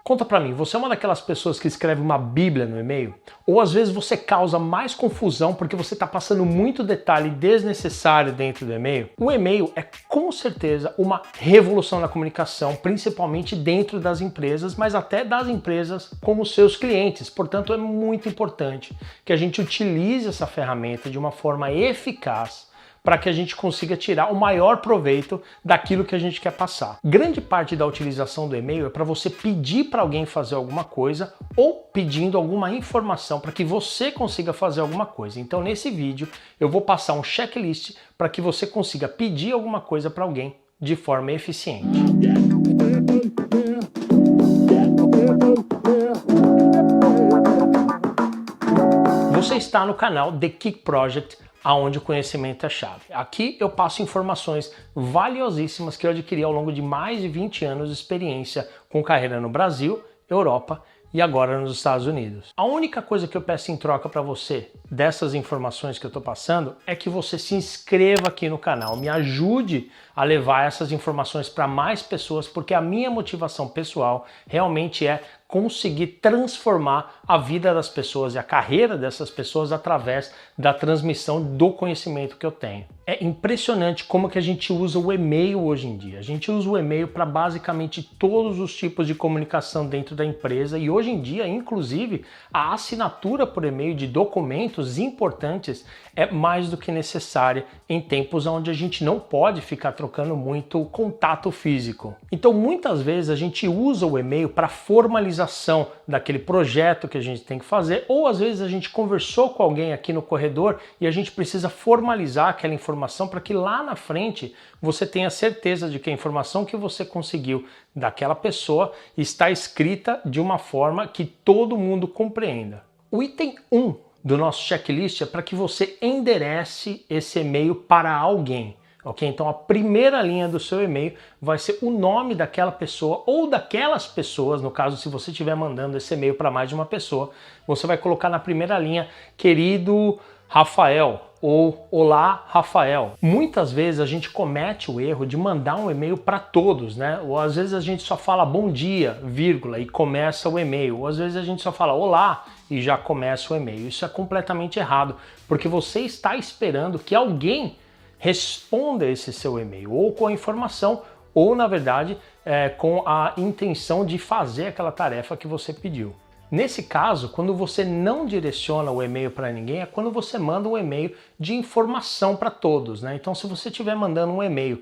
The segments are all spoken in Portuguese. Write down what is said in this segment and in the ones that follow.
Conta pra mim, você é uma daquelas pessoas que escreve uma bíblia no e-mail? Ou às vezes você causa mais confusão porque você está passando muito detalhe desnecessário dentro do e-mail? O e-mail é com certeza uma revolução na comunicação, principalmente dentro das empresas, mas até das empresas como seus clientes. Portanto, é muito importante que a gente utilize essa ferramenta de uma forma eficaz para que a gente consiga tirar o maior proveito daquilo que a gente quer passar. Grande parte da utilização do e-mail é para você pedir para alguém fazer alguma coisa ou pedindo alguma informação para que você consiga fazer alguma coisa. Então, nesse vídeo, eu vou passar um checklist para que você consiga pedir alguma coisa para alguém de forma eficiente. Você está no canal The Kik Project, aonde o conhecimento é chave. Aqui eu passo informações valiosíssimas que eu adquiri ao longo de mais de 20 anos de experiência com carreira no Brasil, Europa e agora nos Estados Unidos. A única coisa que eu peço em troca para você dessas informações que eu estou passando é que você se inscreva aqui no canal, me ajude a levar essas informações para mais pessoas, porque a minha motivação pessoal realmente é conseguir transformar a vida das pessoas e a carreira dessas pessoas através da transmissão do conhecimento que eu tenho. É impressionante como que a gente usa o e-mail hoje em dia. A gente usa o e-mail para basicamente todos os tipos de comunicação dentro da empresa e hoje em dia, inclusive, a assinatura por e-mail de documentos importantes é mais do que necessária em tempos onde a gente não pode ficar trocando muito contato físico. Então, muitas vezes a gente usa o e-mail para formalização daquele projeto que a gente tem que fazer, ou às vezes a gente conversou com alguém aqui no corredor e a gente precisa formalizar aquela informação para que lá na frente você tenha certeza de que a informação que você conseguiu daquela pessoa está escrita de uma forma que todo mundo compreenda. O item 1 do nosso checklist é para que você enderece esse e-mail para alguém. Ok? Então a primeira linha do seu e-mail vai ser o nome daquela pessoa ou daquelas pessoas, no caso se você estiver mandando esse e-mail para mais de uma pessoa, você vai colocar na primeira linha, querido Rafael, ou olá Rafael. Muitas vezes a gente comete o erro de mandar um e-mail para todos, né? Ou às vezes a gente só fala bom dia, vírgula, e começa o e-mail. Ou às vezes a gente só fala olá e já começa o e-mail. Isso é completamente errado, porque você está esperando que alguém responda esse seu e-mail, ou com a informação, ou na verdade com a intenção de fazer aquela tarefa que você pediu. Nesse caso, quando você não direciona o e-mail para ninguém, é quando você manda um e-mail de informação para todos, né? Então, se você estiver mandando um e-mail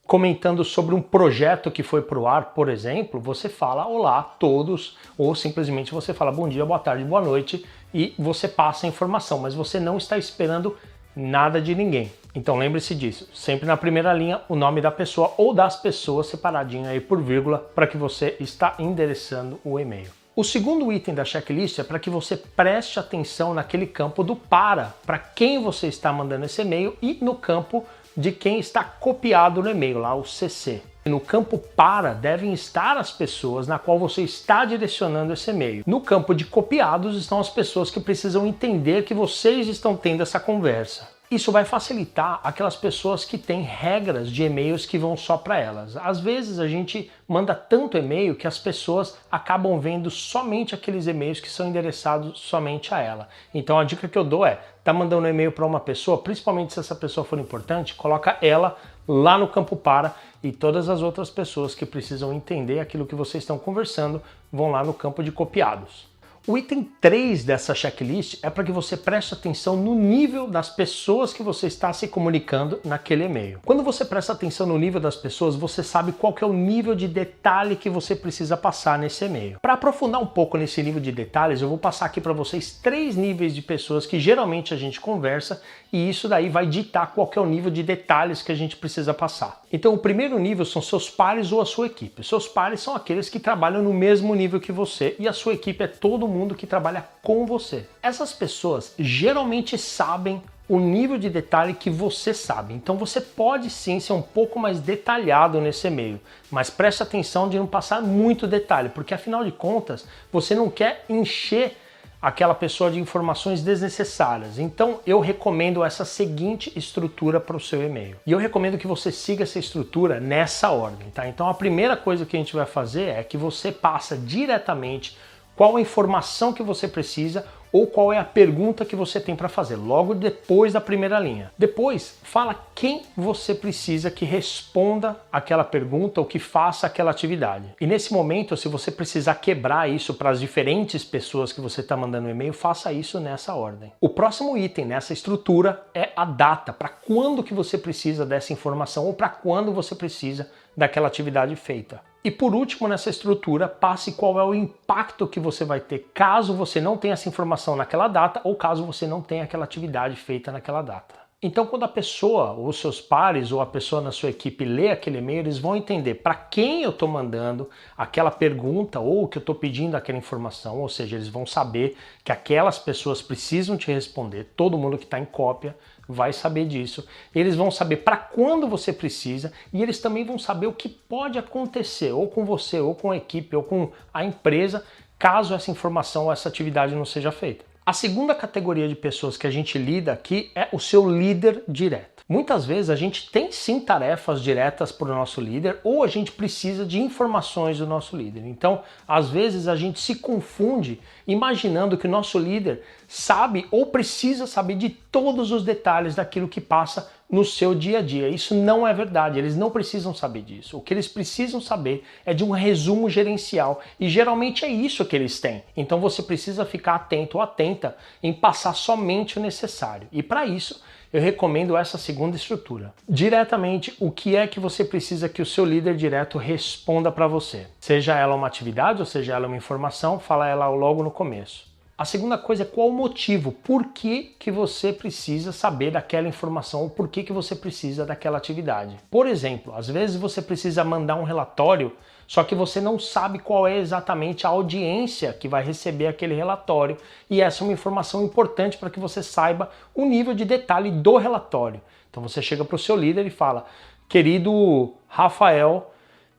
comentando sobre um projeto que foi para o ar, por exemplo, você fala olá a todos, ou simplesmente você fala bom dia, boa tarde, boa noite, e você passa a informação, mas você não está esperando nada de ninguém. Então lembre-se disso, sempre na primeira linha o nome da pessoa ou das pessoas separadinho aí por vírgula para que você está endereçando o e-mail. O segundo item da checklist é para que você preste atenção naquele campo do para quem você está mandando esse e-mail e no campo de quem está copiado no e-mail, lá o CC. No campo para devem estar as pessoas na qual você está direcionando esse e-mail. No campo de copiados estão as pessoas que precisam entender que vocês estão tendo essa conversa. Isso vai facilitar aquelas pessoas que têm regras de e-mails que vão só para elas. Às vezes a gente manda tanto e-mail que as pessoas acabam vendo somente aqueles e-mails que são endereçados somente a ela. Então a dica que eu dou é, tá mandando um e-mail para uma pessoa, principalmente se essa pessoa for importante, coloca ela lá no campo para e todas as outras pessoas que precisam entender aquilo que vocês estão conversando vão lá no campo de copiados. O item 3 dessa checklist é para que você preste atenção no nível das pessoas que você está se comunicando naquele e-mail. Quando você presta atenção no nível das pessoas, você sabe qual que é o nível de detalhe que você precisa passar nesse e-mail. Para aprofundar um pouco nesse nível de detalhes, eu vou passar aqui para vocês 3 níveis de pessoas que geralmente a gente conversa e isso daí vai ditar qual que é o nível de detalhes que a gente precisa passar. Então o primeiro nível são seus pares ou a sua equipe. Seus pares são aqueles que trabalham no mesmo nível que você e a sua equipe é todo mundo que trabalha com você. Essas pessoas geralmente sabem o nível de detalhe que você sabe. Então você pode sim ser um pouco mais detalhado nesse e-mail, mas preste atenção de não passar muito detalhe, porque afinal de contas você não quer encher aquela pessoa de informações desnecessárias. Então eu recomendo essa seguinte estrutura para o seu e-mail. E eu recomendo que você siga essa estrutura nessa ordem, tá? Então a primeira coisa que a gente vai fazer é que você passa diretamente qual a informação que você precisa ou qual é a pergunta que você tem para fazer, logo depois da primeira linha. Depois, fala quem você precisa que responda aquela pergunta ou que faça aquela atividade. E nesse momento, se você precisar quebrar isso para as diferentes pessoas que você está mandando um e-mail, faça isso nessa ordem. O próximo item nessa estrutura é a data, para quando que você precisa dessa informação ou para quando você precisa daquela atividade feita. E por último, nessa estrutura, passe qual é o impacto que você vai ter caso você não tenha essa informação naquela data ou caso você não tenha aquela atividade feita naquela data. Então, quando a pessoa, ou seus pares, ou a pessoa na sua equipe lê aquele e-mail, eles vão entender para quem eu estou mandando aquela pergunta ou que eu estou pedindo aquela informação, ou seja, eles vão saber que aquelas pessoas precisam te responder, todo mundo que está em cópia vai saber disso. Eles vão saber para quando você precisa e eles também vão saber o que pode acontecer, ou com você, ou com a equipe, ou com a empresa, caso essa informação ou essa atividade não seja feita. A segunda categoria de pessoas que a gente lida aqui é o seu líder direto. Muitas vezes a gente tem sim tarefas diretas para o nosso líder ou a gente precisa de informações do nosso líder. Então, às vezes a gente se confunde imaginando que o nosso líder sabe ou precisa saber de todos os detalhes daquilo que passa no seu dia a dia. Isso não é verdade, eles não precisam saber disso. O que eles precisam saber é de um resumo gerencial e geralmente é isso que eles têm. Então você precisa ficar atento ou atenta em passar somente o necessário. E para isso, eu recomendo essa segunda estrutura. Diretamente, o que é que você precisa que o seu líder direto responda para você? Seja ela uma atividade ou seja ela uma informação, fala ela logo no começo. A segunda coisa é qual o motivo, por que você precisa saber daquela informação ou por que você precisa daquela atividade. Por exemplo, às vezes você precisa mandar um relatório, só que você não sabe qual é exatamente a audiência que vai receber aquele relatório e essa é uma informação importante para que você saiba o nível de detalhe do relatório. Então você chega para o seu líder e fala: querido Rafael,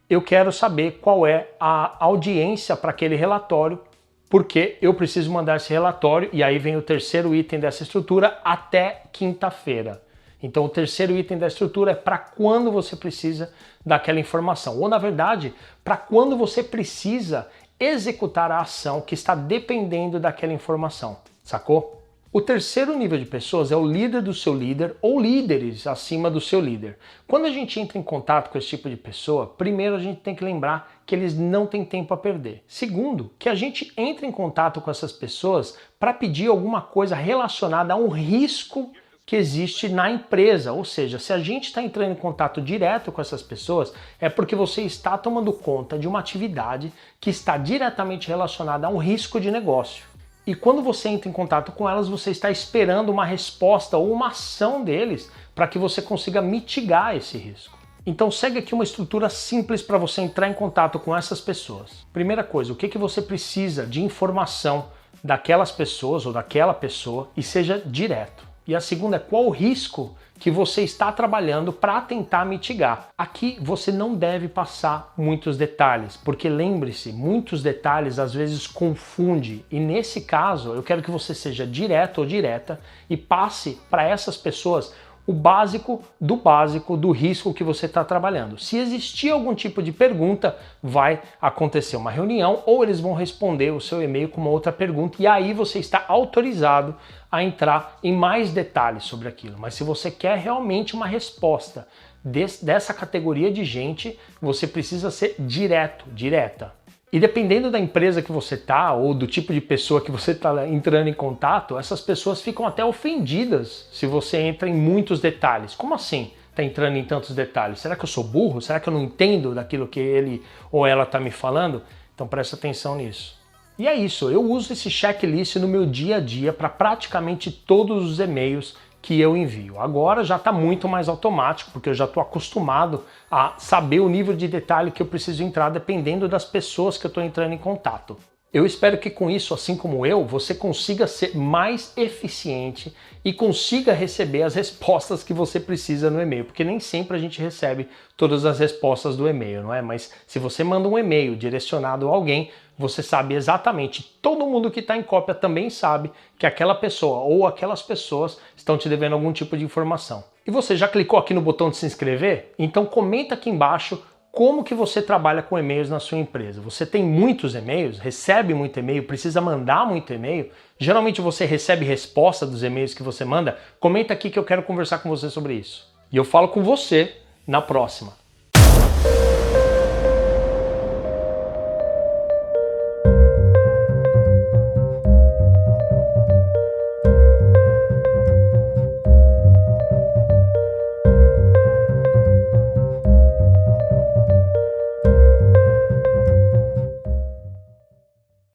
eu quero saber qual é a audiência para aquele relatório, porque eu preciso mandar esse relatório, e aí vem o terceiro item dessa estrutura, até quinta-feira. Então o terceiro item da estrutura é para quando você precisa daquela informação, ou na verdade, para quando você precisa executar a ação que está dependendo daquela informação, sacou? O terceiro nível de pessoas é o líder do seu líder ou líderes acima do seu líder. Quando a gente entra em contato com esse tipo de pessoa, primeiro a gente tem que lembrar que eles não têm tempo a perder. Segundo, que a gente entra em contato com essas pessoas para pedir alguma coisa relacionada a um risco que existe na empresa. Ou seja, se a gente está entrando em contato direto com essas pessoas, é porque você está tomando conta de uma atividade que está diretamente relacionada a um risco de negócio. E quando você entra em contato com elas, você está esperando uma resposta ou uma ação deles para que você consiga mitigar esse risco. Então segue aqui uma estrutura simples para você entrar em contato com essas pessoas. Primeira coisa, o que você precisa de informação daquelas pessoas ou daquela pessoa e seja direto. E a segunda é qual o risco que você está trabalhando para tentar mitigar. Aqui você não deve passar muitos detalhes, porque lembre-se, muitos detalhes às vezes confunde. E nesse caso, eu quero que você seja direto ou direta e passe para essas pessoas o básico do risco que você está trabalhando. Se existir algum tipo de pergunta, vai acontecer uma reunião ou eles vão responder o seu e-mail com uma outra pergunta e aí você está autorizado a entrar em mais detalhes sobre aquilo. Mas se você quer realmente uma resposta dessa categoria de gente, você precisa ser direto, direta. E dependendo da empresa que você tá ou do tipo de pessoa que você está entrando em contato, essas pessoas ficam até ofendidas se você entra em muitos detalhes. Como assim tá entrando em tantos detalhes? Será que eu sou burro? Será que eu não entendo daquilo que ele ou ela está me falando? Então presta atenção nisso. E é isso, eu uso esse checklist no meu dia a dia para praticamente todos os e-mails que eu envio. Agora já está muito mais automático, porque eu já estou acostumado a saber o nível de detalhe que eu preciso entrar dependendo das pessoas que eu estou entrando em contato. Eu espero que com isso, assim como eu, você consiga ser mais eficiente e consiga receber as respostas que você precisa no e-mail, porque nem sempre a gente recebe todas as respostas do e-mail, não é? Mas se você manda um e-mail direcionado a alguém, você sabe exatamente, todo mundo que está em cópia também sabe que aquela pessoa ou aquelas pessoas estão te devendo algum tipo de informação. E você já clicou aqui no botão de se inscrever? Então comenta aqui embaixo como que você trabalha com e-mails na sua empresa. Você tem muitos e-mails? Recebe muito e-mail? Precisa mandar muito e-mail? Geralmente você recebe resposta dos e-mails que você manda? Comenta aqui que eu quero conversar com você sobre isso. E eu falo com você na próxima.